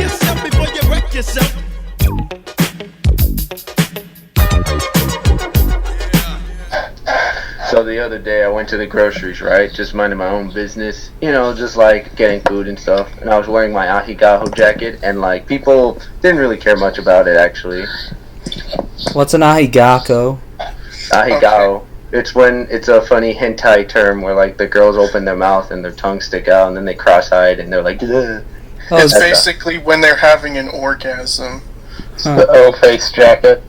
yourself before you wreck yourself. So the other day I went to the groceries, right? Just minding my own business. You know, just like getting food and stuff. And I was wearing my Ahigaho jacket, and like people didn't really care much about it actually. What's an ahigako? Ahigaho. Okay. It's a funny hentai term where like the girls open their mouth and their tongue stick out and then they cross-eyed and they're like, ugh. It's basically when they're having an orgasm. The O-face jacket.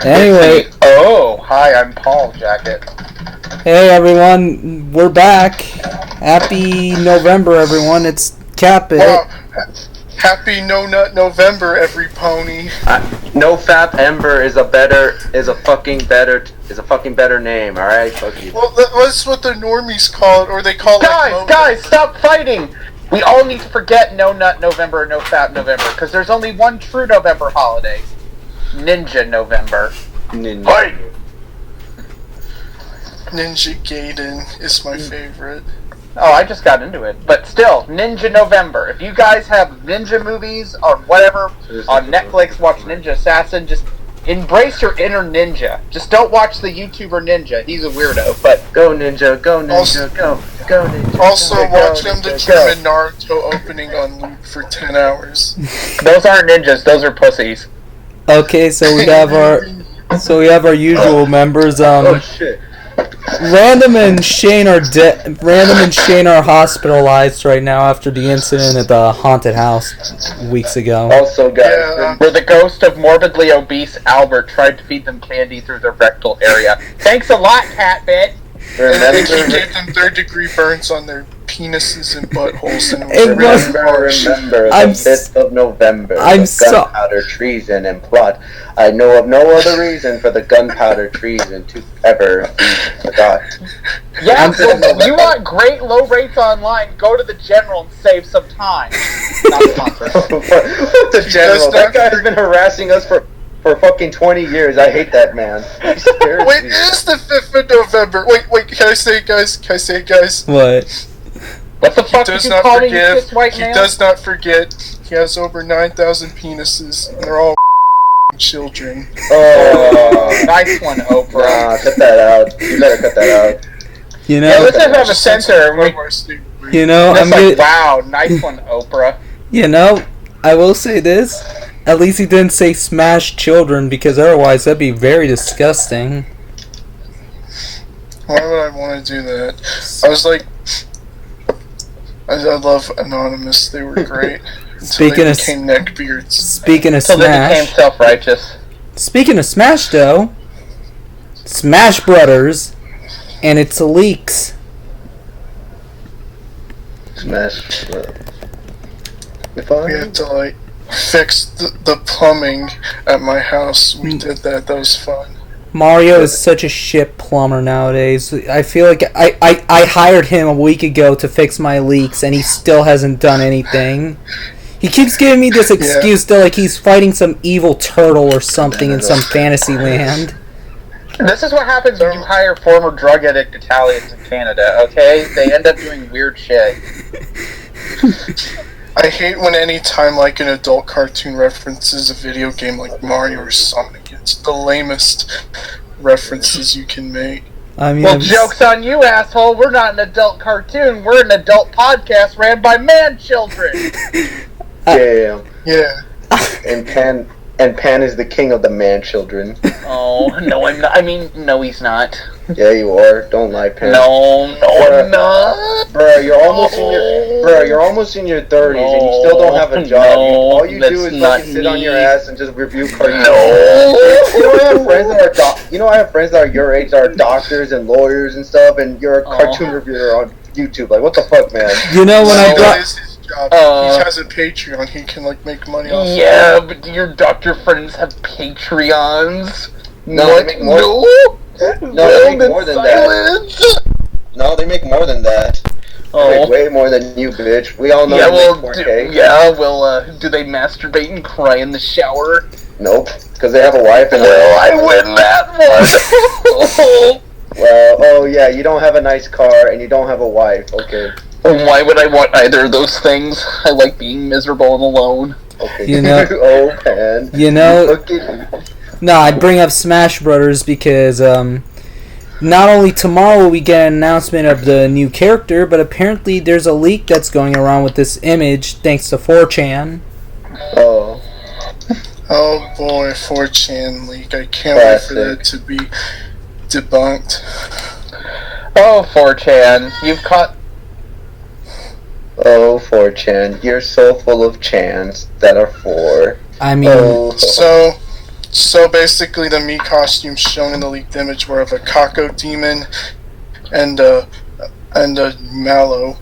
Anyway. Oh, hi, I'm Paul jacket. Hey everyone, we're back. Happy November, everyone. It's CatBit. Wow. Happy No Nut November, every pony. No Fap Ember is a fucking better name. All right, fuck you. Well, that's what the normies call it, or they call it. Guys, stop fighting. We all need to forget No Nut November and No Fap November because there's only one true November holiday: Ninja November. Ninja. Ninja Gaiden is my favorite. Oh, I just got into it. But still, Ninja November. If you guys have ninja movies or whatever on Netflix, watch Ninja Assassin, just embrace your inner ninja. Just don't watch the YouTuber Ninja. He's a weirdo, but... Go Ninja, go Ninja, go Ninja. Also, watch them determine Naruto opening on loop for 10 hours. Those aren't ninjas, those are pussies. Okay, so we have our usual members. Oh shit. Random and Shane are hospitalized right now after the incident at the haunted house weeks ago. Also, guys, where the ghost of morbidly obese Albert tried to feed them candy through their rectal area. Thanks a lot, CatBit. And he gave them third-degree burns on their penises and buttholes. And remember the 5th of November, gunpowder treason and plot. I know of no other reason for the gunpowder treason to ever be forgotten. Yeah, well, you want great low rates online, go to the General and save some time. Not sponsored. What the General? That guy has been harassing us for fucking 20 years. I hate that man. Wait, it is the 5th of November. Wait, can I say it, guys? What? What the fuck did you call me, you cis white man? He does not forget. He has over 9,000 penises, and they're all children. Oh, nice one, Oprah. Nah, cut that out. You better cut that out. You know, yeah, let's just have a censor. You know, wow, nice one, Oprah. You know, I will say this. At least he didn't say smash children, because otherwise that'd be very disgusting. Why would I want to do that? I was like, I love Anonymous. They were great. Speaking of neckbeards. Speaking of Smash, they became self-righteous. Speaking of Smash, though, Smash Brothers, and its leaks. Smash. We had to like fix the plumbing at my house. We did that. That was fun. Mario is such a shit plumber nowadays. I feel like I hired him a week ago to fix my leaks, and he still hasn't done anything. He keeps giving me this excuse that like he's fighting some evil turtle or something in some fantasy land. This is what happens when you hire former drug addict Italians in Canada, okay? They end up doing weird shit. I hate when any time like an adult cartoon references a video game like Mario or Sonic. It's the lamest references you can make. I mean, well, joke's on you, asshole. We're not an adult cartoon. We're an adult podcast ran by man-children. Yeah. And Pan is the king of the man-children. Oh, no, I'm not. I mean, no, he's not. Yeah, you are. Don't lie, Pan. No, I'm not. Bro, you're almost in your 30s and you still don't have a job. All you do is fucking sit on your ass and just review cartoons. You know, I have friends that are your age that are doctors and lawyers and stuff, and you're a cartoon reviewer on YouTube. Like, what the fuck, man? You know, when I got... Job. He has a Patreon. He can like make money off. Yeah, but do your doctor friends have Patreons? No, they make more. They make more than that. No, they make more than that. They make way more than you, bitch. We all know. Yeah, do they masturbate and cry in the shower? Nope, because they have a wife and. Well, I win that one. Well, oh yeah, you don't have a nice car and you don't have a wife. Okay. Why would I want either of those things? I like being miserable and alone. Okay. You know- Oh man. You know, Look at no, I'd bring up Smash Brothers because not only tomorrow will we get an announcement of the new character, but apparently there's a leak that's going around with this image thanks to 4chan. Oh. Oh boy, 4chan leak. I can't wait for that to be debunked. Oh, 4chan, you've caught... Oh, 4chan, you're so full of chans that are 4. I mean, So basically the Mii costumes shown in the leaked image were of a Kako demon and a Mallow,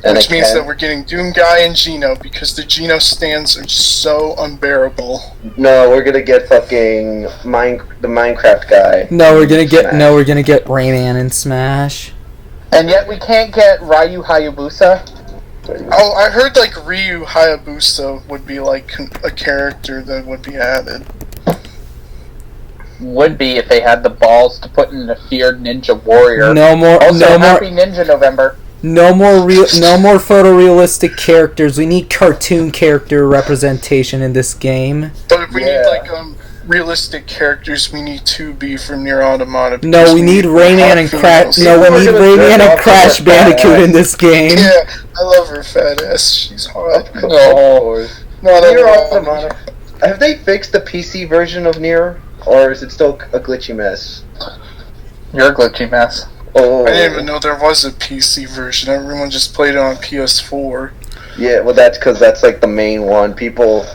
which means that we're getting Doom Guy and Gino because the Gino stands are so unbearable. No, we're gonna get fucking the Minecraft guy. no, we're gonna get Rayman in Smash. And yet we can't get Ryu Hayabusa. Oh, I heard like Ryu Hayabusa would be like a character that would be added. Would be if they had the balls to put in a feared ninja warrior. No more, Happy Ninja November. no more photorealistic characters. We need cartoon character representation in this game. But if we need like realistic characters, we need 2B from Nier Automata. No, we need Rayman and Crash. No, we need Rayman and Crash Bandicoot in this game. Yeah, I love her fat ass. She's hot. Oh. No, Nier Automata. Have they fixed the PC version of Nier? Or is it still a glitchy mess? You're a glitchy mess. Oh. I didn't even know there was a PC version. Everyone just played it on PS4. Yeah, well, that's because that's like the main one. People.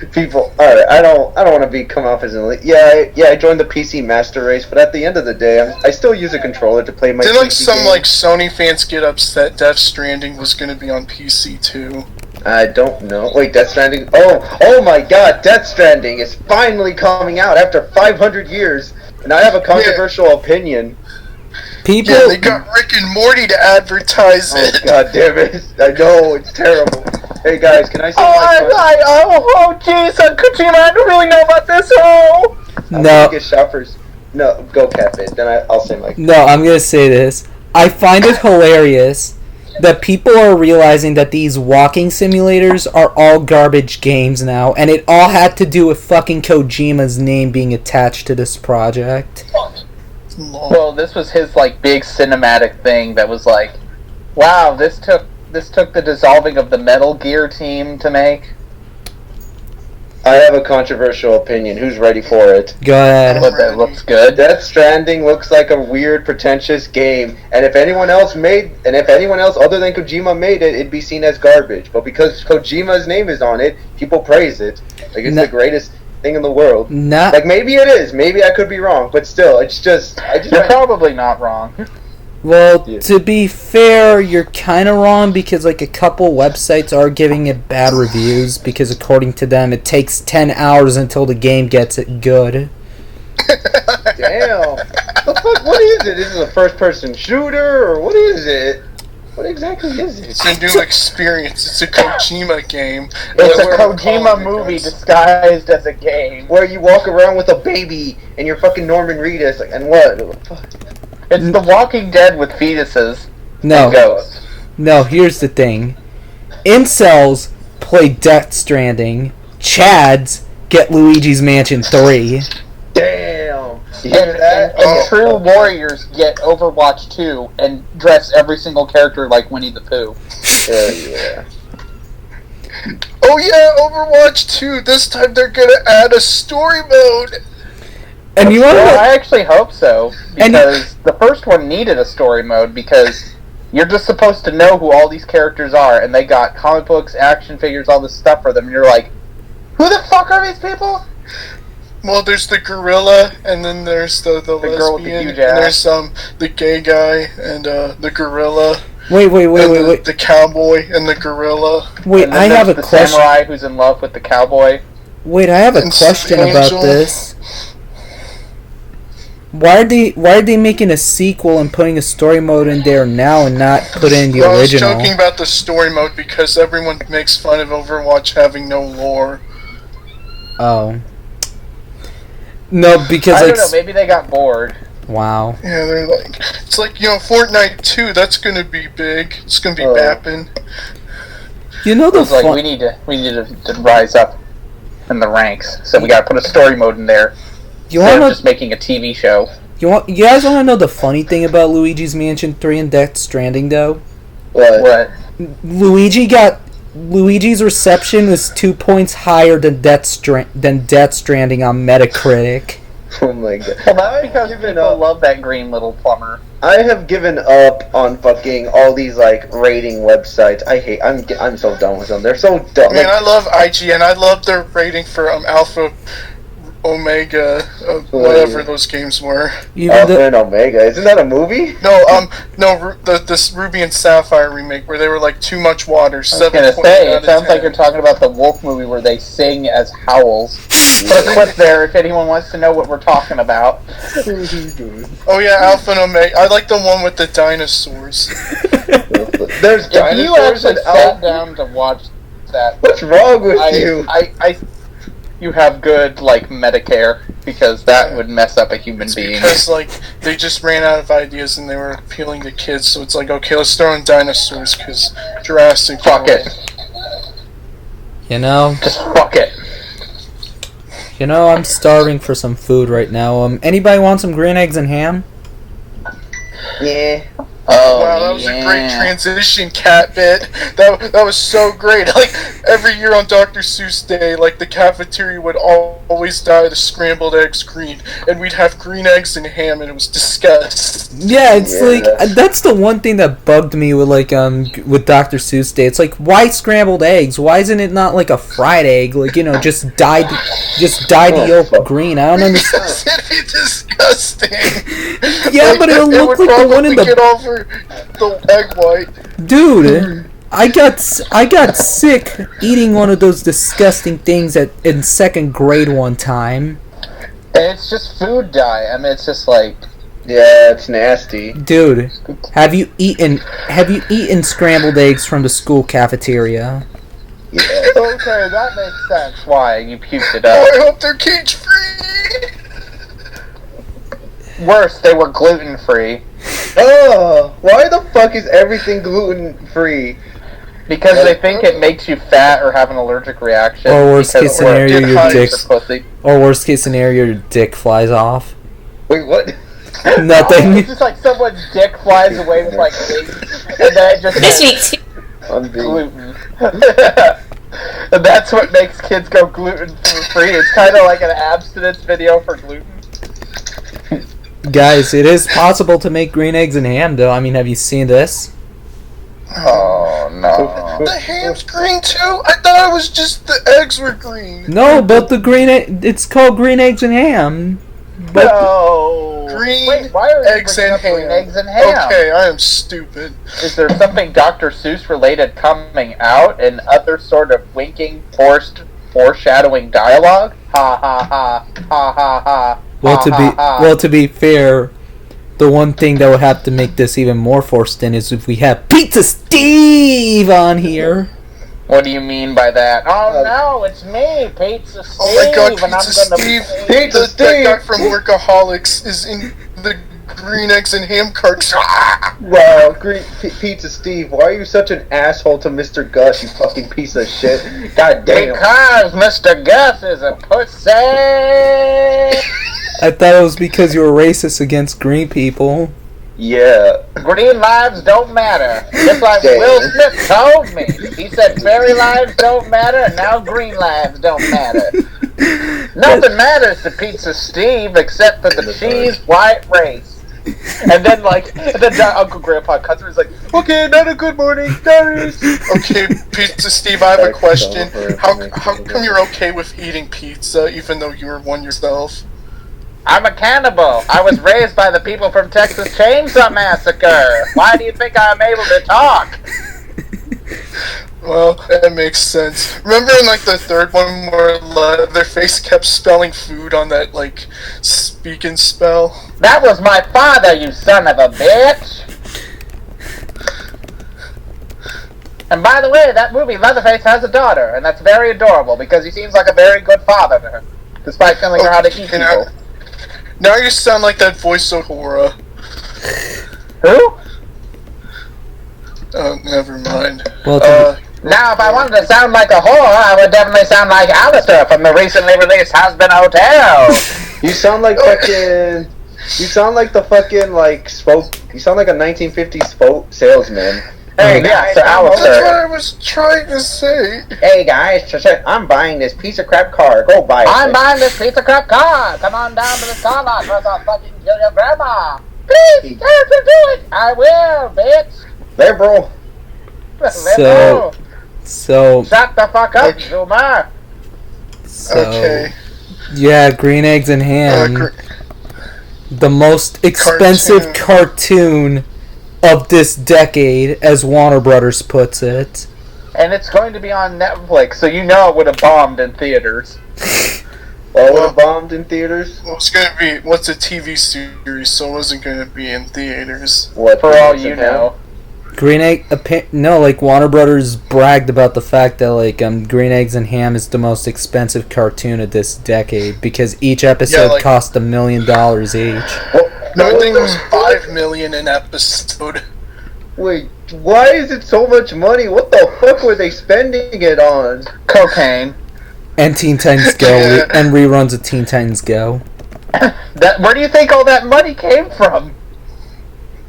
All right, I don't want to come off as an elite. Yeah, I joined the PC master race, but at the end of the day, I still use a controller to play my. Did like PC some games. like Sony fans get upset Death Stranding was going to be on PC too? I don't know. Wait, Death Stranding? Oh my God! Death Stranding is finally coming out after 500 years, and I have a controversial opinion. People, Yeah, they got Rick and Morty to advertise Oh it. God damn it! I know it's terrible. Hey guys, can I say Jeez, Kojima, I don't really know about this. Oh. I'm no, gonna get shot first. No, go CatBit. Then I'll say my. no, I'm gonna say this. I find it hilarious that people are realizing that these walking simulators are all garbage games now, and it all had to do with fucking Kojima's name being attached to this project. Well, this was his like big cinematic thing that was like, wow, this took the dissolving of the Metal Gear team to make. I have a controversial opinion. Who's ready for it? Go ahead. But that looks good. Death Stranding looks like a weird, pretentious game, and if anyone else other than Kojima made it, it'd be seen as garbage. But because Kojima's name is on it, people praise it. Like it's the greatest thing in the world. Like maybe it is. Maybe I could be wrong, but still, You're probably not wrong. Well, to be fair, you're kind of wrong because like a couple websites are giving it bad reviews because according to them it takes 10 hours until the game gets it good. Damn. The fuck? What is it? Is it a first-person shooter or what is it? What exactly is it? It's a new experience. It's a Kojima game. It's a Kojima movie disguised as a game. Where you walk around with a baby and you're fucking Norman Reedus, like, and what? It's The Walking Dead with fetuses No. and ghosts. No, here's the thing. Incels play Death Stranding. Chads get Luigi's Mansion 3. Damn. You hear And that? true warriors get Overwatch 2 and dress every single character like Winnie the Pooh. Yeah. Oh yeah, Overwatch 2. This time they're gonna add a story mode. And you want Well, to I actually hope so, because the first one needed a story mode, because you're just supposed to know who all these characters are, and they got comic books, action figures, all this stuff for them, and you're like, who the fuck are these people? Well, there's the gorilla, and then there's the girl with the lesbian, huge and ass. there's the gay guy, and the gorilla. Wait. The cowboy and the gorilla. Wait, And then I have a there's the question. samurai who's in love with the cowboy. Wait, I have a And question Angel. about this. Why are they making a sequel and putting a story mode in there now and not put in the Well, original? I was joking about the story mode because everyone makes fun of Overwatch having no lore. Oh. No, because I like don't know, maybe they got bored. Wow. Yeah, they're like, it's like, Fortnite 2, that's gonna be big. It's gonna be bapping. You know the like we need to rise up in the ranks, so we gotta put a story mode in there. Instead of just making a TV show. You guys want to know the funny thing about Luigi's Mansion 3 and Death Stranding, though? What? Luigi's reception is 2 points higher than Death Stranding on Metacritic. Oh my god. Well, that's because people love that green little plumber. I have given up on fucking all these rating websites. I'm so done with them. They're so dumb. Man, I love IGN. I love their rating for Alpha, Omega, whatever those games were. Alpha and Omega, isn't that a movie? No, this Ruby and Sapphire remake where they were like too much water. I was gonna say, it sounds like you're talking about the Wolf movie where they sing as howls. Put a clip there if anyone wants to know what we're talking about. Oh yeah, Alpha and Omega. I like the one with the dinosaurs. There's dinosaurs. If you actually sat down to watch that, what's wrong with you? You have good Medicare, because that would mess up a human being. Because they just ran out of ideas and they were appealing to kids, so it's like, okay, let's throw in dinosaurs because Jurassic. Fuck it. Just fuck it. I'm starving for some food right now. Anybody want some green eggs and ham? Yeah. Oh, wow, that was a great transition, CatBit. That was so great. Every year on Dr. Seuss Day, the cafeteria would always dye the scrambled eggs green, and we'd have green eggs and ham, and it was disgusting. Yeah, it's that's the one thing that bugged me with with Dr. Seuss Day. It's why scrambled eggs? Why isn't it not a fried egg? Just dye the yolk green. I don't understand. It'd be disgusting. Yeah, but it'll look like the one in the. Get over the egg white. Dude, I got sick eating one of those disgusting things in second grade one time. And it's just food dye. I mean, it's just yeah, it's nasty. Dude, have you eaten scrambled eggs from the school cafeteria? Yeah. Okay, that makes sense. Why you puked it up? I hope they're cage free. Worse, they were gluten free. Oh, why the fuck is everything gluten free? Because they think it makes you fat or have an allergic reaction. Or worst case scenario, your dick flies off. Wait, what? Nothing. It's just someone's dick flies away with eggs, and then it just gluten. And that's what makes kids go gluten free. It's kind of like an abstinence video for gluten. Guys, it is possible to make green eggs and ham, though. I mean, have you seen this? Oh, no. The ham's green, too? I thought it was just the eggs were green. No, but it's called green eggs and ham. But no. Green why are eggs and ham. Green eggs and ham? Okay, I am stupid. Is there something Dr. Seuss related coming out and other sort of winking, forced, foreshadowing dialogue? Ha ha ha, ha ha ha. Well, to be fair, the one thing that would have to make this even more forced in is if we have Pizza Steve on here. What do you mean by that? Oh no, it's me, Pizza Steve. Oh my god, and Pizza Steve! Pizza Steve! That guy from Workaholics is in the green eggs and ham cart. Wow, Pizza Steve, why are you such an asshole to Mr. Gus, you fucking piece of shit? God damn. Because Mr. Gus is a pussy! I thought it was because you were racist against green people. Yeah. Green lives don't matter. Just like Will Smith told me. He said fairy lives don't matter, and now green lives don't matter. Nothing matters to Pizza Steve except for the cheese white race. And then Uncle Grandpa cuts her. He's like, okay, not a good morning, guys. Okay, Pizza Steve, I have a question. How come you're okay with eating pizza even though you were one yourself? I'm a cannibal. I was raised by the people from Texas Chainsaw Massacre. Why do you think I'm able to talk? Well, that makes sense. Remember in the third one where Leatherface kept spelling food on that speak and spell? That was my father, you son of a bitch. And by the way, that movie Leatherface has a daughter, and that's very adorable because he seems like a very good father to her, despite telling her how to eat people. Now you sound like that voice of Hora. Who? Oh, never mind. Well, Now, if I wanted to sound like a whore, I would definitely sound like Alistair from the recently released Husband Hotel. You sound like fucking. You sound like the fucking You sound like a 1950s salesman. Hey guys, That's what Alistair. I was trying to say. Hey guys, I'm buying this piece of crap car. Go buy it. I'm buying this piece of crap car. Come on down to the car lot or I'll fucking kill your grandma. Please, don't do it. I will, bitch. There, bro. So Shut the fuck up, Zoomer. Okay. Yeah, Green Eggs and Ham. The most expensive cartoon of this decade, as Warner Brothers puts it. And it's going to be on Netflix, so you know it would have bombed in theaters. Well, it would have bombed in theaters? Well, it's gonna be, what's a TV series, so it wasn't gonna be in theaters. What, For all you know. Green Egg, no, like Warner Brothers bragged about the fact that Green Eggs and Ham is the most expensive cartoon of this decade because each episode cost $1 million each. Well, no, I think it was $5 million an episode. Wait, why is it so much money? What the fuck were they spending it on? Cocaine. And Teen Titans Go, and reruns of Teen Titans Go. Where do you think all that money came from?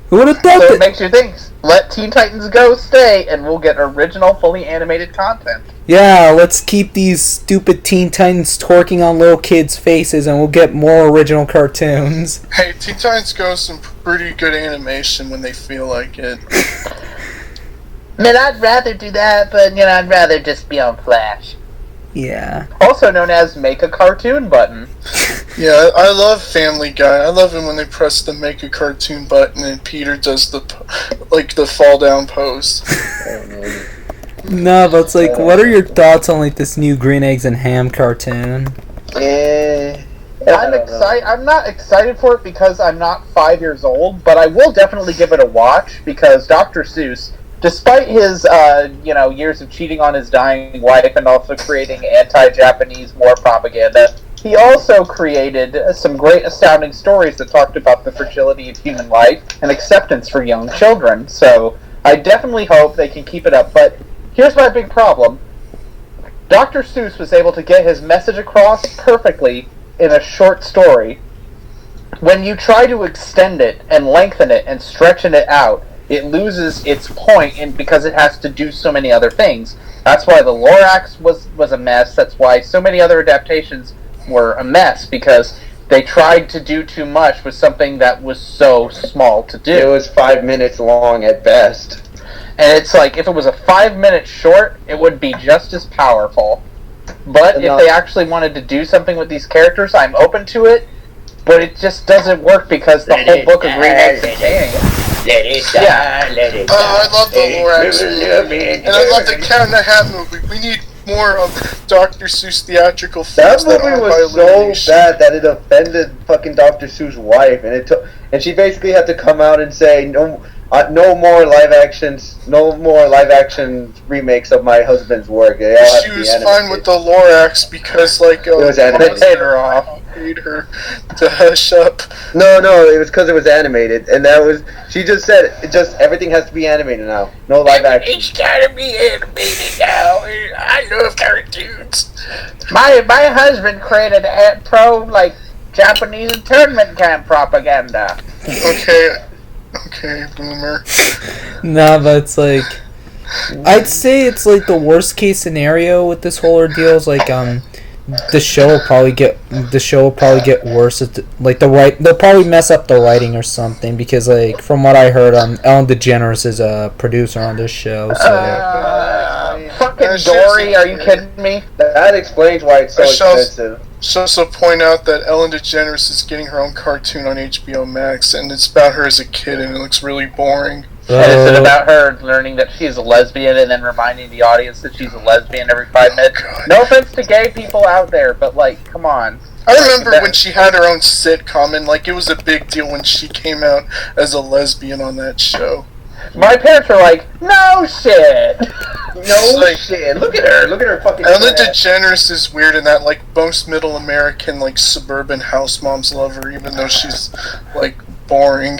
Who would have thought So that? it makes you think. Let Teen Titans Go stay, and we'll get original, fully animated content. Yeah, let's keep these stupid Teen Titans twerking on little kids' faces, and we'll get more original cartoons. Hey, Teen Titans Go has some pretty good animation when they feel like it. Man, I'd rather do that, but, I'd rather just be on Flash. Yeah. Also known as Make a Cartoon button. Yeah, I love Family Guy. I love it when they press the Make a Cartoon button and Peter does the fall down pose. No, but it's what are your thoughts on this new Green Eggs and Ham cartoon? I'm excited. I'm not excited for it because I'm not 5 years old, but I will definitely give it a watch because Dr. Seuss, despite his years of cheating on his dying wife and also creating anti-Japanese war propaganda, he also created some great astounding stories that talked about the fragility of human life and acceptance for young children. So I definitely hope they can keep it up. But here's my big problem. Dr. Seuss was able to get his message across perfectly in a short story. When you try to extend it and lengthen it and stretching it out, it loses its point because it has to do so many other things. That's why the Lorax was a mess. That's why so many other adaptations were a mess, because they tried to do too much with something that was so small to do. It was 5 minutes long at best. And it's if it was a 5 minute short, it would be just as powerful. But if they actually wanted to do something with these characters, I'm open to it. But it just doesn't work because the whole book of Green Eggs and Ham. Let it die, let it die. I love the Lorax movie. And I love the Cat in the Hat movie. We need more of Dr. Seuss theatrical films. That movie was so bad that it offended fucking Dr. Seuss' wife, and she basically had to come out and say no more live action remakes of my husband's work. She was fine with the Lorax because it was animated. They paid her off. Paid her to hush up. No, it was because it was animated, and she just said everyththing has to be animated now. No live action. It's gotta be animated now. I love cartoons. My husband created pro Japanese internment camp propaganda. Okay, boomer. Nah, but it's I'd say it's the worst case scenario with this whole ordeal is the show will probably get worse. They'll probably mess up the writing or something because from what I heard, Ellen DeGeneres is a producer on this show. So fucking Dory, are you kidding me? That explains why it's so expensive. Should also point out that Ellen DeGeneres is getting her own cartoon on HBO Max, and it's about her as a kid, and it looks really boring. And is it about her learning that she's a lesbian and then reminding the audience that she's a lesbian every 5 minutes? God. No offense to gay people out there, but come on. I remember when she had her own sitcom, and it was a big deal when she came out as a lesbian on that show. My parents were like, no shit! No shit. Look at her. Look at her fucking. Ellen DeGeneres is weird in that, like, most middle American, like, suburban house moms love her, even though she's, like, boring.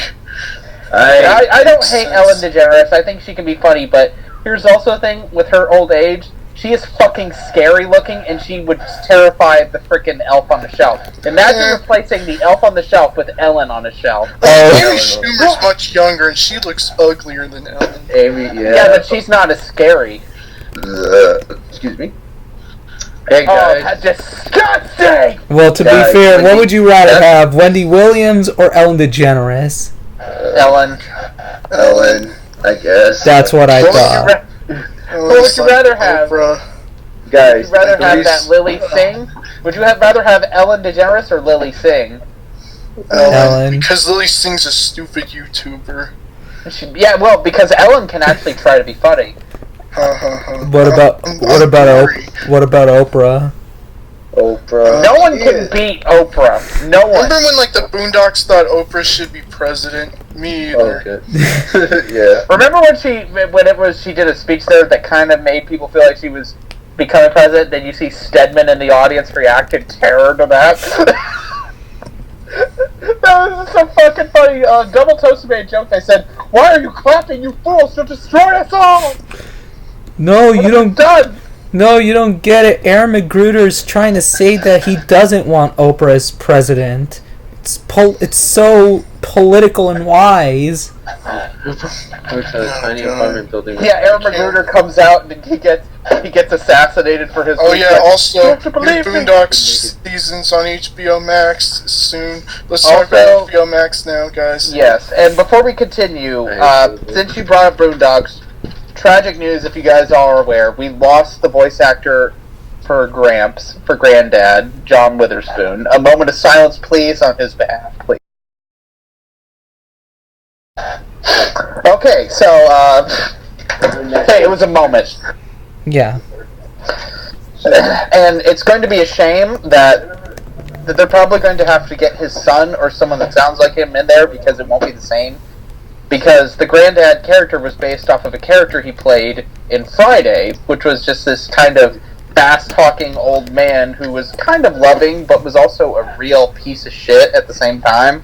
I don't hate Ellen DeGeneres. I think she can be funny, but here's also a thing with her old age. She is fucking scary looking, and she would terrify the frickin' Elf on the Shelf. Imagine replacing the Elf on the Shelf with Ellen on a shelf. Amy Schumer's much younger, and she looks uglier than Ellen. Amy, yeah, but she's not as scary. Excuse me. Hey guys. Oh, disgusting! Well, to be fair, what would you rather have, Wendy Williams or Ellen DeGeneres? Ellen, I guess. That's what I thought. What would you rather have? Guys, would you rather have that Lily Singh? Would you rather have Ellen DeGeneres or Lily Singh? Ellen. Because Lily Singh's a stupid YouTuber. Because Ellen can actually try to be funny. What about Oprah? No one can beat Oprah. No one. Remember when, like, the Boondocks thought Oprah should be president? Me either. Yeah. Remember when she did a speech there that kind of made people feel like she was becoming president? Then you see Stedman in the audience react in terror to that. That was so fucking funny. Double Toast made a joke. They said, "Why are you clapping, you fools? You'll destroy us all." No, you don't. No, you don't get it. Aaron McGruder's trying to say that he doesn't want Oprah as president. It's so political and wise. Tiny apartment building. Yeah, Aaron McGruder comes out and he gets assassinated for his. Oh yeah, also Boondocks seasons on HBO Max soon. Let's talk about HBO Max now, guys. Yes, and before we continue, since you brought up Boondocks, tragic news if you guys are aware, we lost the voice actor for Granddad, John Witherspoon. A moment of silence, please, on his behalf, please. Okay, so, hey, it was a moment. Yeah. And it's going to be a shame that they're probably going to have to get his son or someone that sounds like him in there because it won't be the same. Because the Granddad character was based off of a character he played in Friday, which was just this kind of fast-talking old man who was kind of loving, but was also a real piece of shit at the same time.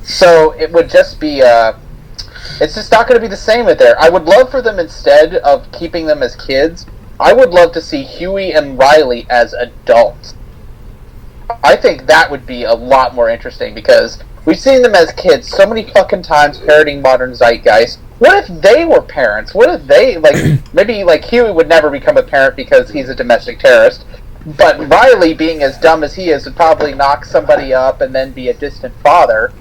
So it would just be, it's just not going to be the same with there. I would love for them, instead of keeping them as kids, I would love to see Huey and Riley as adults. I think that would be a lot more interesting, because we've seen them as kids so many fucking times parodying modern zeitgeist. What if they were parents? What if they, maybe, Huey would never become a parent because he's a domestic terrorist, but Riley, being as dumb as he is, would probably knock somebody up and then be a distant father,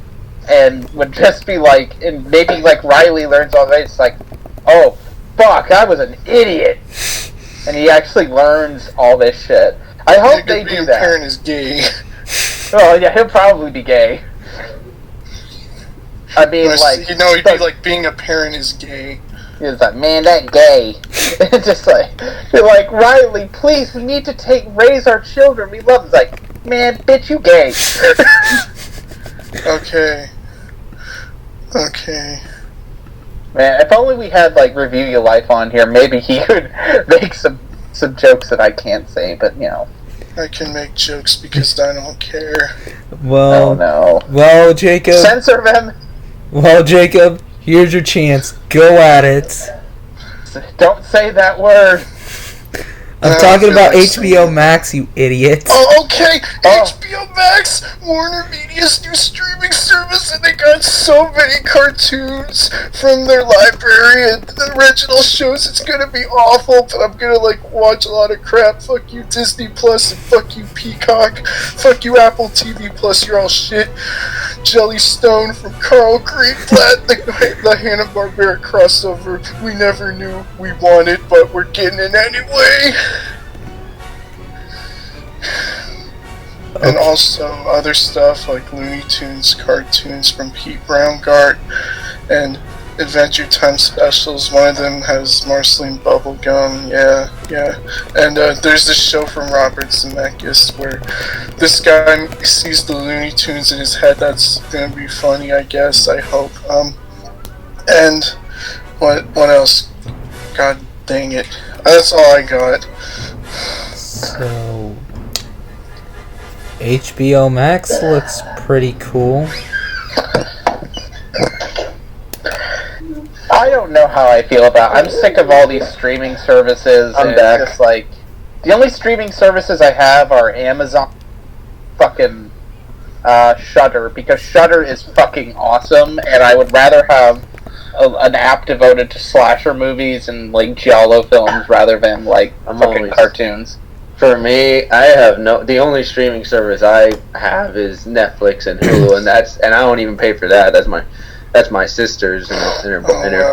and would just be and maybe, Riley learns all that, it's oh, fuck, I was an idiot, and he actually learns all this shit. I hope they do that. Being a parent is gay. Oh, yeah, he'll probably be gay. I mean, he'd be being a parent is gay. He's like, man, that gay. It's just you're like, Riley, please, we need to raise our children. We love them. It's like, man, bitch, you gay. Okay. Man, if only we had, Review Your Life on here, maybe he would make some jokes that I can't say, but, I can make jokes because I don't care. Well, oh, no. Well, Jacob. Censor them. Well, Jacob, here's your chance. Go at it. Don't say that word. I'm talking about HBO Max, you idiot. Oh, okay. HBO Max, Warner Media's new streaming service, and they got so many cartoons from their library and the original shows. It's gonna be awful, but I'm gonna watch a lot of crap. Fuck you, Disney Plus, and fuck you, Peacock. Fuck you, Apple TV Plus. You're all shit. Jellystone from Carl Greenblatt, the Hanna-Barbera crossover we never knew we wanted, but we're getting it anyway. And also other stuff like Looney Tunes cartoons from Pete Braungart and Adventure Time specials. One of them has Marceline Bubblegum, yeah. And there's this show from Robert Zemeckis where this guy sees the Looney Tunes in his head. That's gonna be funny, I guess, I hope. And what else? God Dang it. That's all I got. So HBO Max looks pretty cool. I don't know how I feel about. I'm sick of all these streaming services. I'm back. Just like the only streaming services I have are Amazon, fucking Shudder, because Shudder is fucking awesome, and I would rather have an app devoted to slasher movies and like giallo films rather than like fucking cartoons. For me, I have the only streaming service I have is Netflix and Hulu, and I don't even pay for that. That's my sister's and her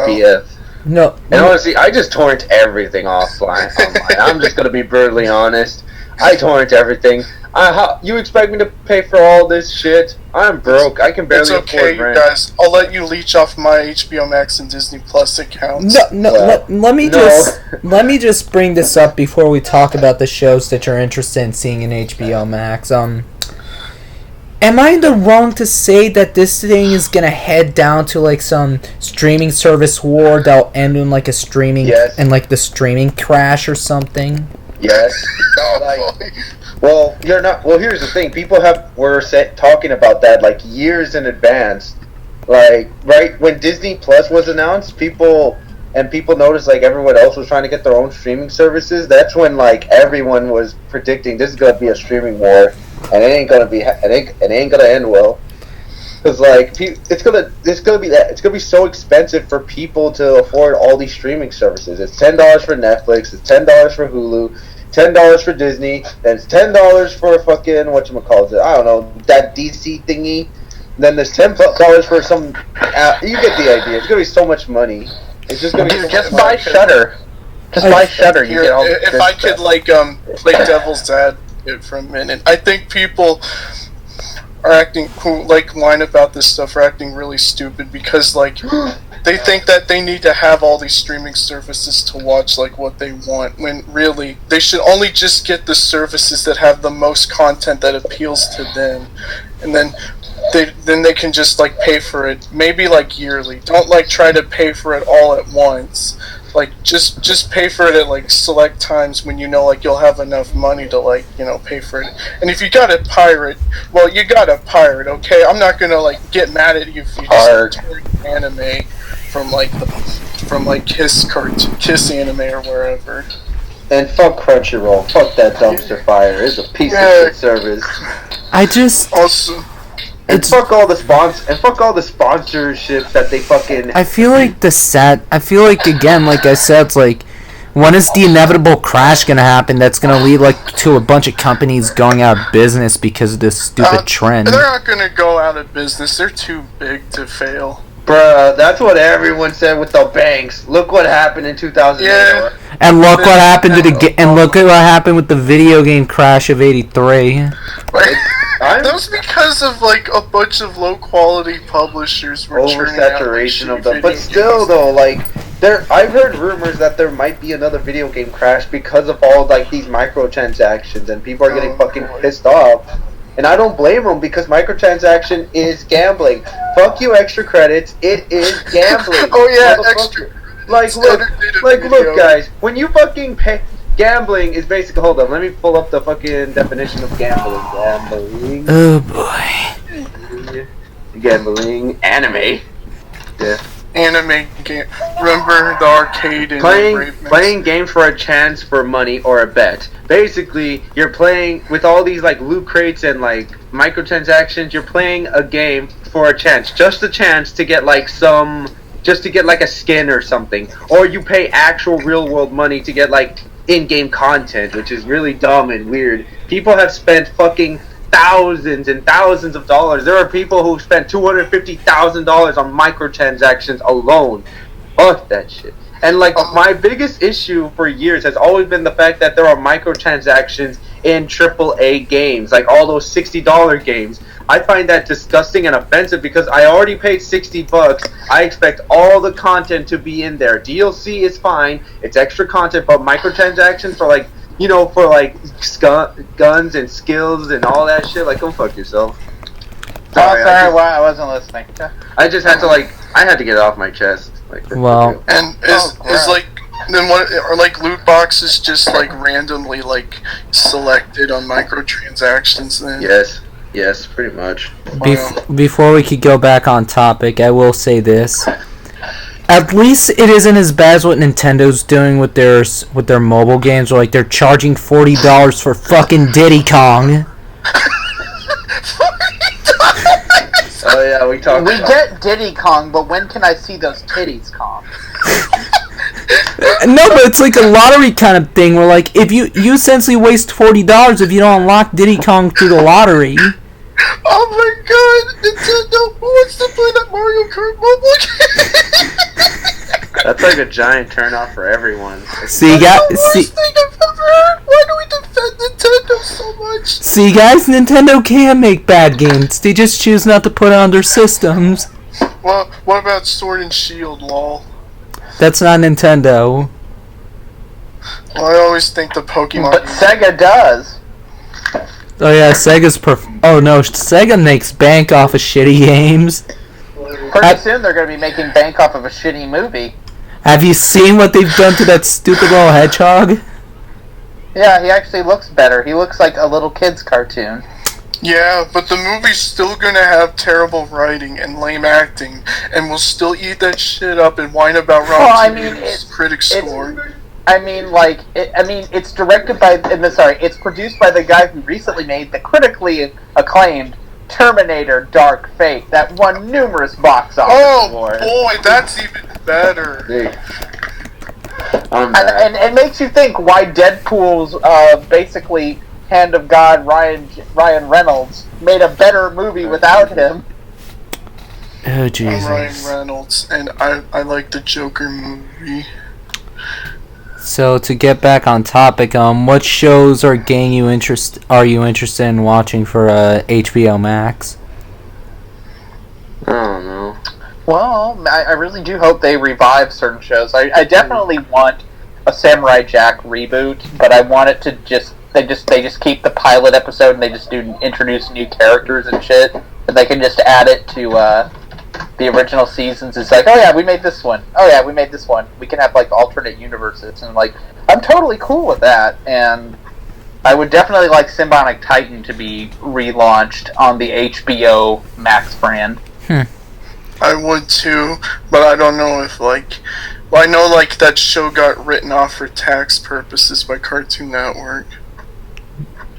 PF. No. And honestly, I just torrent everything offline. Online. I'm just gonna be brutally honest. I torrent everything. You expect me to pay for all this shit? I'm broke. I can barely afford rent. It's okay, you guys. I'll let you leech off my HBO Max and Disney Plus accounts. Let me just bring this up before we talk about the shows that you're interested in seeing in HBO Max. Am I in the wrong to say that this thing is gonna head down to like some streaming service war that'll end in like a streaming and like the streaming crash or something? Yes. Well, you're not. Well, here's the thing. People were talking about that like years in advance. Like right when Disney Plus was announced, people noticed like everyone else was trying to get their own streaming services. That's when like everyone was predicting this is gonna be a streaming war, and it ain't gonna end well. Cause like it's gonna be so expensive for people to afford all these streaming services. It's $10 for Netflix. It's $10 for Hulu. $10 for Disney, then it's $10 for fucking whatchamacallit, I don't know, that DC thingy. Then there's $10 for some. You get the idea. It's gonna be so much money. It's just gonna be just buy Shudder. Just buy Shudder. You get all. If I could like play devil's advocate for a minute, I think people are who like whine about this stuff are acting really stupid because like they think that they need to have all these streaming services to watch like what they want, when really they should only just get the services that have the most content that appeals to them, and then they can just like pay for it maybe like yearly. Don't like try to pay for it all at once. Like just pay for it at like select times when you know like you'll have enough money to like pay for it. And if you gotta pirate, well you gotta pirate. Okay, I'm not gonna like get mad at you if you just like, anime from Kiss Anime or wherever. And fuck Crunchyroll. Fuck that dumpster fire. It's a piece of shit service. I just also. And fuck all the sponsorships that they fucking. I feel like again, like I said, it's like, when is the inevitable crash gonna happen? That's gonna lead like to a bunch of companies going out of business because of this stupid trend. They're not gonna go out of business. They're too big to fail. Bruh, that's what everyone said with the banks. Look what happened in 2008. Yeah. And look what happened look at what happened with the video game crash of '83. That was because of like a bunch of low quality publishers were oversaturation of them. But still though, like I've heard rumors that there might be another video game crash because of all like these microtransactions, and people are getting fucking pissed off. And I don't blame them because microtransaction is gambling. Fuck you, extra credits. It is gambling. Oh yeah, extra. Look, guys. When you fucking pay. Gambling is basically. Hold on, let me pull up the fucking definition of gambling. Gambling. Oh boy. Gambling. Anime. Yeah. Anime game. Remember the arcade and playing games for a chance for money or a bet. Basically, you're playing with all these like loot crates and like microtransactions. You're playing a game for a chance, just a chance to get like just to get like a skin or something, or you pay actual real world money to get like in-game content, which is really dumb and weird. People have spent fucking thousands and thousands of dollars. There are people who spent $250,000 on microtransactions alone. Fuck that shit. And like my biggest issue for years has always been the fact that there are microtransactions in AAA games, like all those $60 games. I find that disgusting and offensive because I already paid $60. I expect all the content to be in there. DLC is fine, it's extra content, but microtransactions for like, for like guns and skills and all that shit, like, go fuck yourself. Sorry, I wasn't listening. I just had to I had to get it off my chest. Well, and is like Then what are like loot boxes just like randomly like selected on microtransactions then? Yes, pretty much. Before we could go back on topic, I will say this. At least it isn't as bad as what Nintendo's doing with their mobile games, where like they're charging $40 for fucking Diddy Kong. Oh yeah, we get Diddy Kong, but when can I see those titties, Kong? No, but it's like a lottery kind of thing where like if you essentially waste $40 if you don't unlock Diddy Kong through the lottery. Oh my god, Nintendo, who wants to play that Mario Kart mobile game? That's like a giant turnoff for everyone. See, That's the worst thing I've ever heard. Why do we defend Nintendo so much? See, guys, Nintendo can make bad games. They just choose not to put it on their systems. Well, what about Sword and Shield, lol? That's not Nintendo. Well, I always think the Pokemon... But Sega does. Oh yeah, oh no, Sega makes bank off of shitty games. Pretty soon they're going to be making bank off of a shitty movie. Have you seen what they've done to that stupid little hedgehog? Yeah, he actually looks better. He looks like a little kid's cartoon. Yeah, but the movie's still gonna have terrible writing and lame acting, and we'll still eat that shit up and whine about critic score. It's directed by, it's produced by the guy who recently made the critically acclaimed Terminator: Dark Fate that won numerous box office awards. Oh boy, that's even better. And it makes you think why Deadpool's basically Hand of God Ryan Reynolds made a better movie without him. Oh Jesus! I'm Ryan Reynolds, and I like the Joker movie. So to get back on topic, what shows or game are you interested in watching for HBO Max? I don't know. Well, I really do hope they revive certain shows. I definitely want a Samurai Jack reboot, but I want it to they just keep the pilot episode and they just introduce new characters and shit. But they can just add it to the original seasons. It's like, oh yeah, we made this one. Oh yeah, we made this one. We can have like alternate universes, and like I'm totally cool with that. And I would definitely like Symbionic Titan to be relaunched on the HBO Max brand. I would too, but I don't know if I know like that show got written off for tax purposes by Cartoon Network.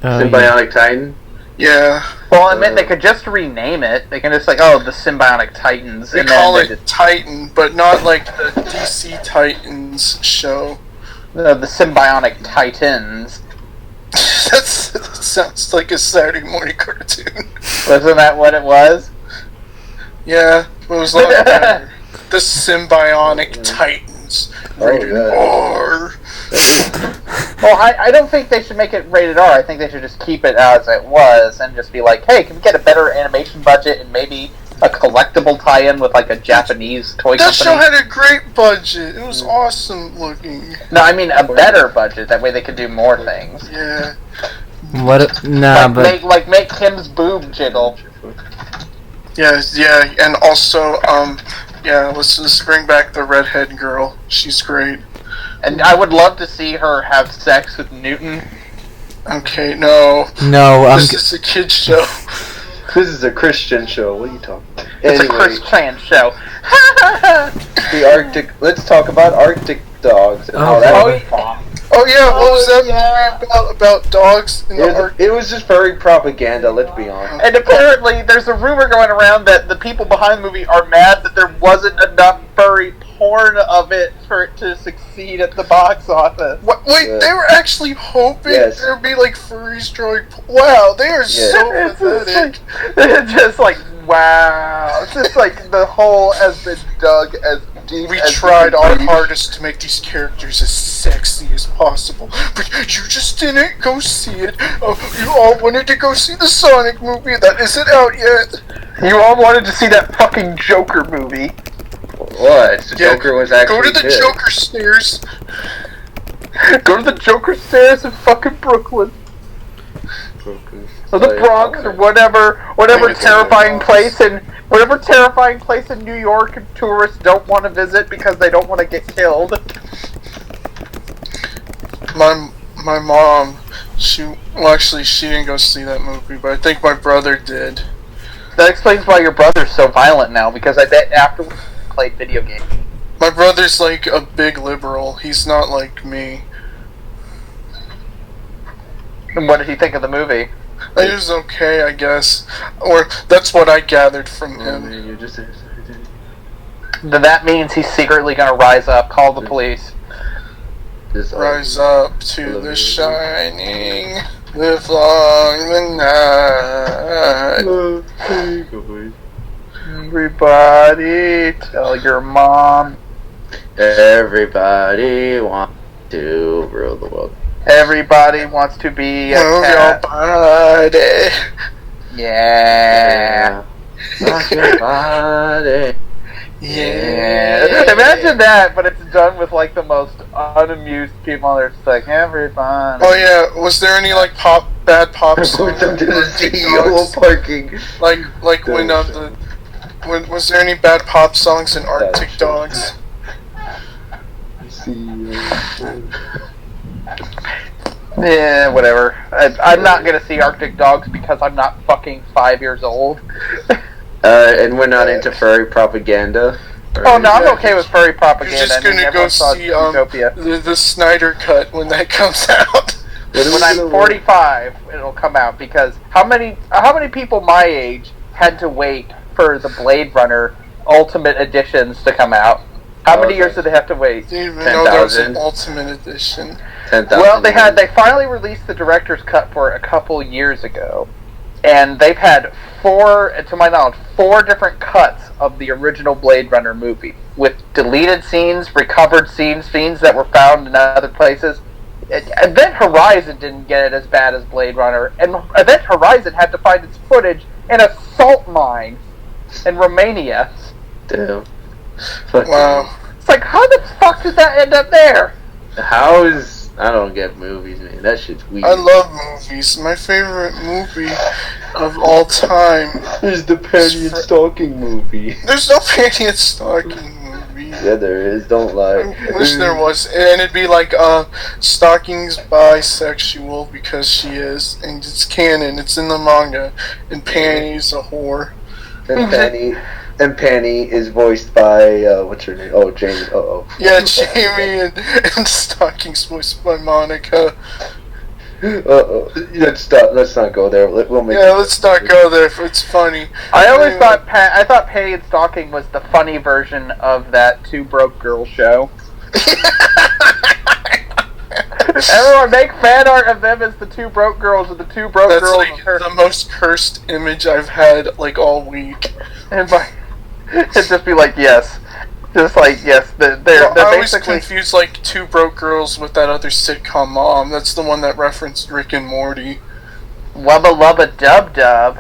Symbionic Titan? Yeah. Well, I meant they could just rename it. They can just the Symbionic Titans. They call it Titan, but not like the DC Titans show. No, the Symbionic Titans. That sounds like a Saturday morning cartoon. Wasn't that what it was? Yeah, it was like that. The Symbionic Titans. Rated R. Well, I don't think they should make it rated R. I think they should just keep it as it was and just be like, hey, can we get a better animation budget and maybe a collectible tie-in with like a Japanese toy company? That show had a great budget. It was awesome looking. No, I mean a better budget. That way they could do more things. Yeah. Make Kim's boob jiggle. Yeah, and also, let's bring back the redhead girl. She's great. And I would love to see her have sex with Newton. Okay, no. This is a kid's show. This is a Christian show. What are you talking about? It's a Christian show. Let's talk about Arctic dogs. And how that went. Oh yeah, what was that movie about dogs in the Arctic? It was just furry propaganda, let's be honest. And apparently there's a rumor going around that the people behind the movie are mad that there wasn't enough furry porn of it for it to succeed at the box office. Wait, they were actually hoping there would be like furries drawing wow, they are so pathetic. It's just like, wow. It's just like the hole has been dug as deep we as tried our hardest to make these characters as sexy as possible, but you just didn't go see it. You all wanted to go see the Sonic movie that isn't out yet. You all wanted to see that fucking Joker movie. What? The Joker was actually Go to the Joker stairs. Go to the Joker stairs in fucking Brooklyn. Or the Bronx, or whatever terrifying place in New York tourists don't want to visit because they don't want to get killed. my mom, she didn't go see that movie, but I think my brother did. That explains why your brother's so violent now, because I bet afterwards he played video games. My brother's like a big liberal. He's not like me. And what did he think of the movie? It was okay, I guess. Or that's what I gathered from him. Then that means he's secretly gonna rise up, call the police. Rise up to the shining, live long the night. Everybody, tell your mom. Everybody wants to rule the world. Everybody wants to be a Move cat. your body. Yeah. Rock your body. Yeah. Imagine that, but it's done with like the most unamused people. They're just like, everybody. Oh yeah, was there any like bad pop songs? Put them to the CEO parking. Like when was there any bad pop songs in Arctic Dogs? Yeah, whatever. I'm not gonna see Arctic Dogs because I'm not fucking 5 years old. And we're not into furry propaganda. Oh no, I'm okay with furry propaganda. You're just gonna go see the Snyder Cut when that comes out. When I'm 45, it'll come out, because how many people my age had to wait for the Blade Runner Ultimate Editions to come out? How many years did they have to wait? Didn't even know there was an Ultimate Edition. 10,000. Well, they finally released the director's cut for it a couple years ago, and they've had to my knowledge, 4 different cuts of the original Blade Runner movie, with deleted scenes, recovered scenes that were found in other places. Event Horizon didn't get it as bad as Blade Runner, and Event Horizon had to find its footage in a salt mine in Romania. Damn. Wow. It's like, how the fuck did that end up there? I don't get movies, man. That shit's weird. I love movies. My favorite movie of all time is the Panty and Stalking movie. There's no Panty and Stalking movie. Yeah, there is. Don't lie. I wish there was. And it'd be like, Stalking's bisexual because she is. And it's canon. It's in the manga. And Panty's a whore. And Panty is voiced by, what's her name? Oh, Jamie. Yeah, Jamie and Stalking's voiced by Monica. Let's not go there. Let's not go there. It's funny. I always thought Panty and Stalking was the funny version of that Two Broke Girls show. Everyone make fan art of them as the Two Broke Girls, and the Two Broke Girls. That's like the most cursed image I've had like all week. And it'd just be like, yes. Just like, yes, they're I always basically... confuse like Two Broke Girls with that other sitcom Mom. That's the one that referenced Rick and Morty. Wubba lubba dub dub.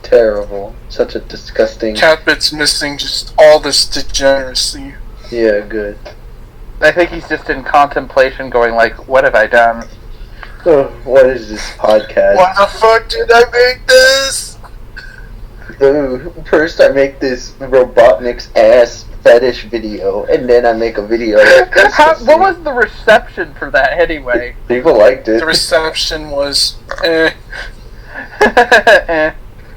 Terrible. Such a disgusting... CatBit's missing just all this degeneracy. Yeah, good. I think he's just in contemplation going like, what have I done? Oh, what is this podcast? Why the fuck did I make this? First I make this Robotnik's ass fetish video, and then I make a video like this. What was the reception for that anyway? People liked it. The reception was, The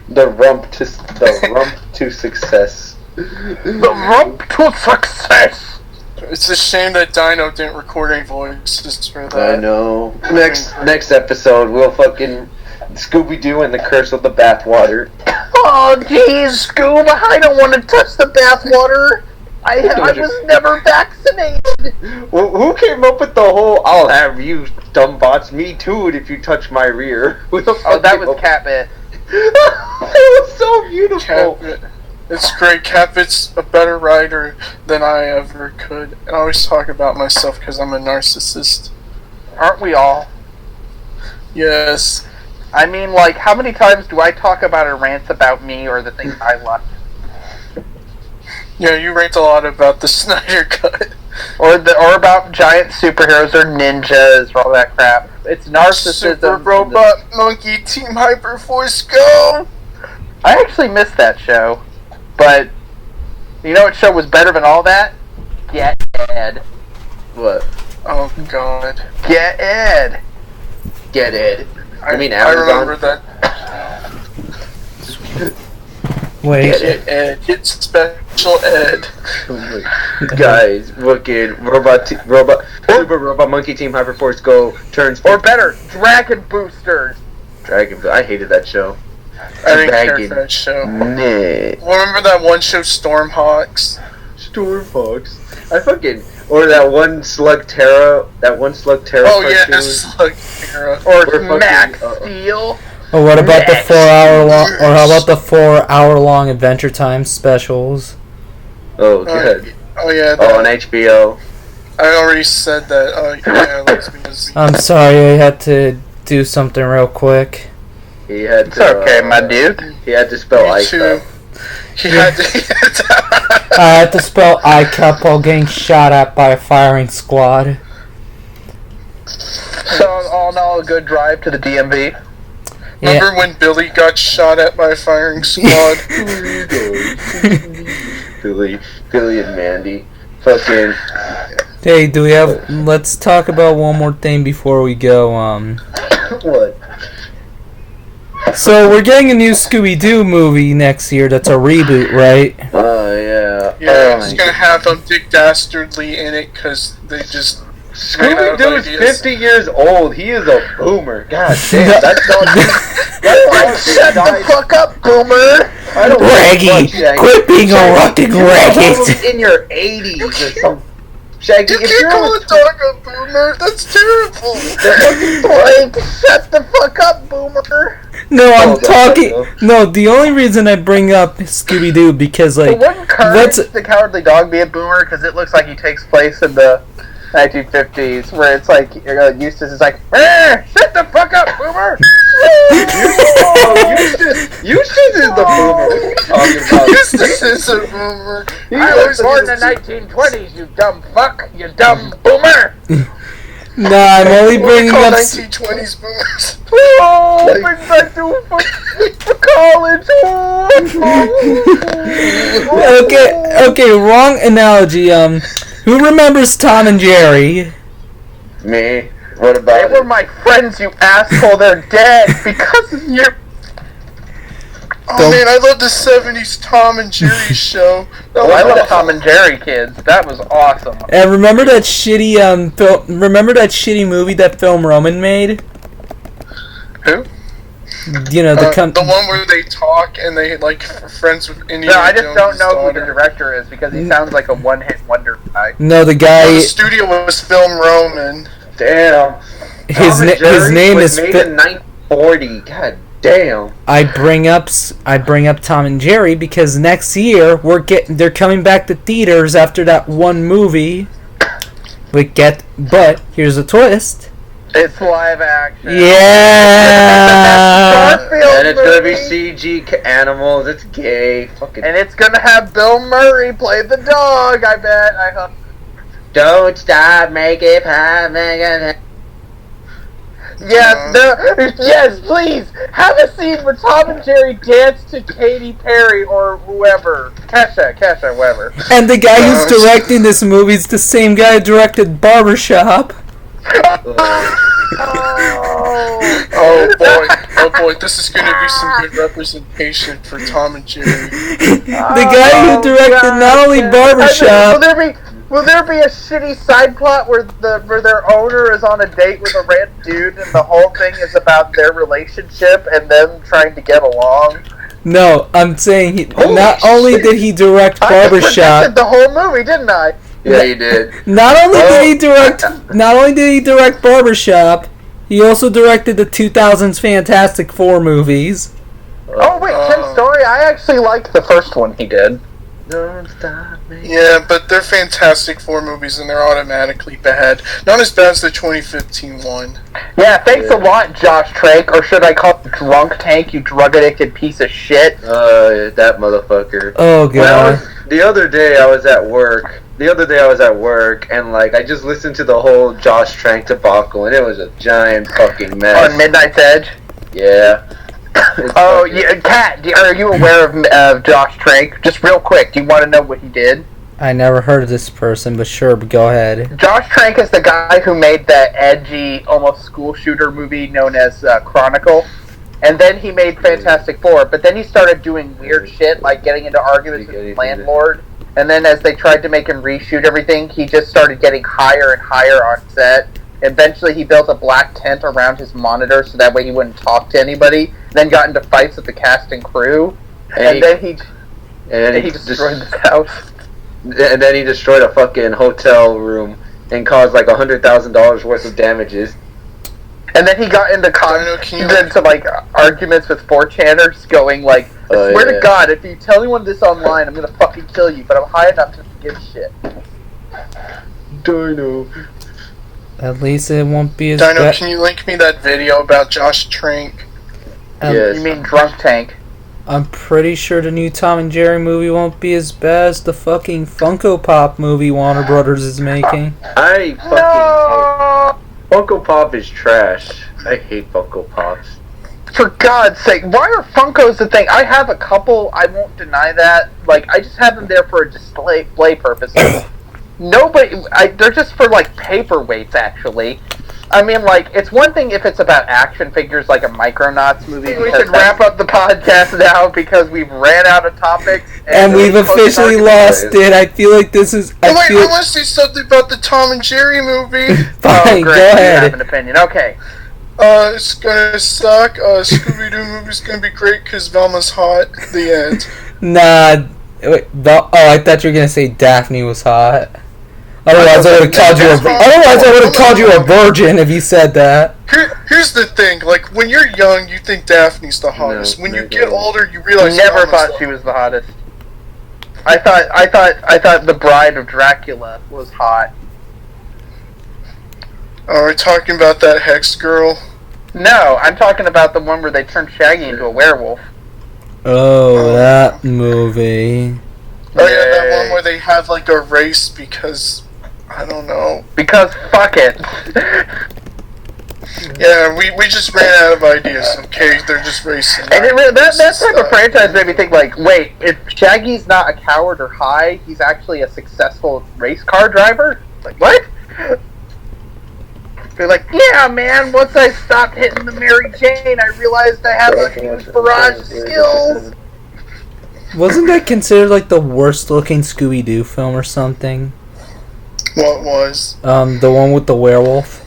rump to success. The rump to success! It's a shame that Dino didn't record any voices for that. I know. Next episode, we'll fucking Scooby-Doo and the Curse of the Bathwater. Oh, jeez, Scoob, I don't want to touch the bathwater. I was never vaccinated. Well, who came up with the whole, I'll have you dumb bots me too if you touch my rear? Oh, that was CatBit. It was so beautiful. CatBit. It's great. CatBit's a better writer than I ever could. And I always talk about myself because I'm a narcissist. Aren't we all? Yes. I mean, like, how many times do I talk about or rant about me or the things I like? Yeah, you rant a lot about the Snyder Cut. Or about giant superheroes or ninjas or all that crap. It's narcissism. Super Robot Monkey Team Hyperforce Go! I actually missed that show. But, you know what show was better than all that? Get Ed. What? Oh God. Get Ed. Get Ed. I mean I Amazon. remember that. Wait. Get Ed. Get special Ed. Guys, fucking Super Robot Monkey Team Hyperforce Go turns. Or better, Dragon Boosters. Dragon. I hated that show. I didn't care for that show. Nah. Remember that one show, Stormhawks? Stormfox. I fucking. Or that one Slug Terra. Oh yeah, Slug Terra. Or Max Steel. Or what about the 4-hour long? Or how about the 4-hour long Adventure Time specials? Oh good. Oh yeah. On HBO. I already said that. Oh yeah, let's be busy. I'm sorry, I had to do something real quick. He had to. It's okay, my dude. He had to spell Me ice. too. He had to. I had to spell ICAP while getting shot at by a firing squad. So, all in all, a good drive to the DMV. Remember when Billy got shot at by a firing squad? Billy and Mandy. Fucking. Hey, do we have... Let's talk about one more thing before we go. What? So, we're getting a new Scooby-Doo movie next year that's a reboot, right? Oh, yeah. Yeah, it's gonna have Dick Dastardly in it because they just. Scooby-Doo is 50 years old. He is a boomer. God damn. That's not. Shut the fuck up, Boomer! I don't Raggy! Quit being a fucking Raggy! In your 80s or something. Shaggy, You if can't you're call a dog a boomer. That's terrible. Like, shut the fuck up, Boomer! No, I'm Oh, talking... that's No, the only reason I bring up Scooby-Doo because, like... But wouldn't Courage the Cowardly Dog be a boomer? Because it looks like he takes place in the 1950s, where it's like, Eustace is like, shut the fuck up, Boomer! Eustace is the boomer. What are you talking about? Eustace is a boomer. I was born in the 1920s, you dumb fuck! You dumb boomer! Nah, I'm only What do we bringing call up... 1920s boomers? Oh, bring back to college! Okay, wrong analogy. Who remembers Tom and Jerry? Me? What about They were my friends, you asshole. They're dead because of you. Oh man, I love the 70s Tom and Jerry show. Oh, I love Tom and Jerry, kids. That was awesome. And remember that shitty remember that shitty movie that Film Roman made? Who? You know the The one where they talk and they like friends with Indiana No, I just Jones' don't know who daughter. the director is because he sounds like a one-hit wonder guy. No, the guy. The studio was Film Roman. Damn. His name is. made in 1940. God damn. I bring up Tom and Jerry because next year they're coming back to theaters after that one movie. But here's a twist. It's live action. Yeah. And it's gonna be CG animals. It's gay. Fucking. And it's gonna have Bill Murray play the dog. I bet. I hope. Don't stop, make it pop, make it. Yes, please have a scene where Tom and Jerry dance to Katy Perry or whoever, Kesha, whoever. And the guy who's directing this movie is the same guy who directed Barbershop. Oh boy, this is gonna be some good representation for Tom and Jerry. The guy who directed not only Barbershop. Will there be a shitty side plot where their owner is on a date with a random dude and the whole thing is about their relationship and them trying to get along? No, I'm saying not only did he direct Barbershop. I predicted the whole movie, didn't I? Yeah, you did. Not only did he direct Barbershop, he also directed the 2000s Fantastic Four movies. Oh wait, Tim Story. I actually liked the first one he did. Don't stop me. Yeah, but they're Fantastic Four movies and they're automatically bad. Not as bad as the 2015 one. Yeah, thanks a lot, Josh Trank, or should I call you Drunk Tank, you drug-addicted piece of shit? That motherfucker. Oh god. The other day I was at work, and like I just listened to the whole Josh Trank debacle, and it was a giant fucking mess. On Midnight's Edge? Yeah. Oh, yeah, Kat, are you aware of Josh Trank? Just real quick, do you want to know what he did? I never heard of this person, but sure, but go ahead. Josh Trank is the guy who made that edgy, almost school shooter movie known as Chronicle. And then he made Fantastic Four, but then he started doing weird shit, like getting into arguments with his landlord. And then as they tried to make him reshoot everything, he just started getting higher and higher on set. Eventually he built a black tent around his monitor so that way he wouldn't talk to anybody. Then got into fights with the cast and crew. And then he destroyed the house. And then he destroyed a fucking hotel room and caused like $100,000 worth of damages. And then he got into arguments with 4chaners, going like, I swear to God, if you tell anyone this online, I'm gonna fucking kill you, but I'm high enough to give shit. Dino. At least it won't be as Dino, can you link me that video about Josh Trank? Yes. You mean Drunk Tank? I'm pretty sure the new Tom and Jerry movie won't be as bad as the fucking Funko Pop movie Warner Brothers is making. I fucking hate Funko Pop is trash. I hate Funko Pops. For God's sake, why are Funkos the thing? I have a couple, I won't deny that. Like, I just have them there for a display purposes. They're just for, like, paperweights, actually. I mean, like, it's one thing if it's about action figures like a Micronauts movie. We should wrap up the podcast now because we've ran out of topics. And we've officially lost it. I feel like this is... I want to say something about the Tom and Jerry movie. Fine, go ahead. You have an opinion. Okay. It's gonna suck. Scooby-Doo movie's gonna be great because Velma's hot. The end. Nah. Wait, I thought you were gonna say Daphne was hot. Otherwise, I would have called you a virgin if you said that. Here's the thing: like when you're young, you think Daphne's the hottest. When you get older, you realize. Never thought she was the hottest. I thought the Bride of Dracula was hot. Are we talking about that Hex girl? No, I'm talking about the one where they turned Shaggy into a werewolf. Oh, that movie. Oh yeah, that one where they have like a race because I don't know. Because fuck it. Yeah, we just ran out of ideas. Okay, they're just racing. And that type of franchise made me think like, wait, if Shaggy's not a coward or high, he's actually a successful race car driver? Like what? They're like, yeah, man, once I stopped hitting the Mary Jane, I realized I have a huge barrage of skills. Wasn't that considered like the worst looking Scooby-Doo film or something? What was? The one with the werewolf.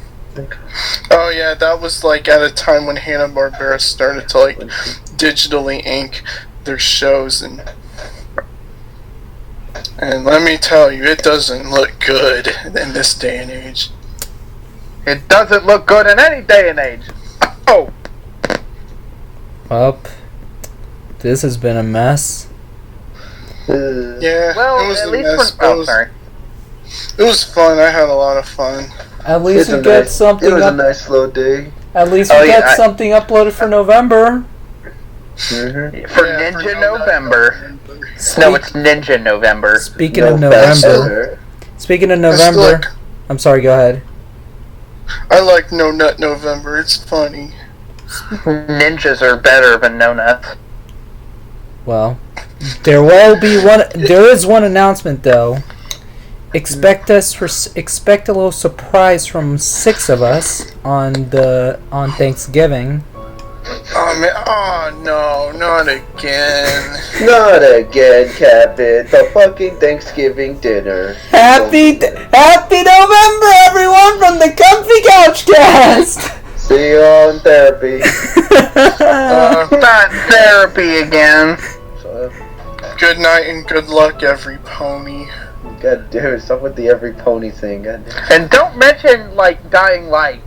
Oh yeah, that was like at a time when Hanna-Barbera started to like digitally ink their shows and let me tell you, it doesn't look good in this day and age. It doesn't look good in any day and age. Oh. Well, this has been a mess. Yeah, well, it was at a least mess. sorry. It was fun. I had a lot of fun. At least we got something. It was a nice slow day. At least we got something uploaded for November. Mm-hmm. For Ninja November. No, it's Ninja November. Speaking of November. I'm sorry. Go ahead. I like No Nut November. It's funny. Ninjas are better than No Nuts. Well, there is one announcement though. Expect a little surprise from 6 of us on Thanksgiving. Oh man! Oh no! Not again! Not again, CatBit. The fucking Thanksgiving dinner. Happy November, everyone, from the Comfy Couch Cast. See you on therapy. Not therapy again. Good night and good luck, every pony. God damn it! Stop with the every pony thing. God damn. And don't mention like dying light.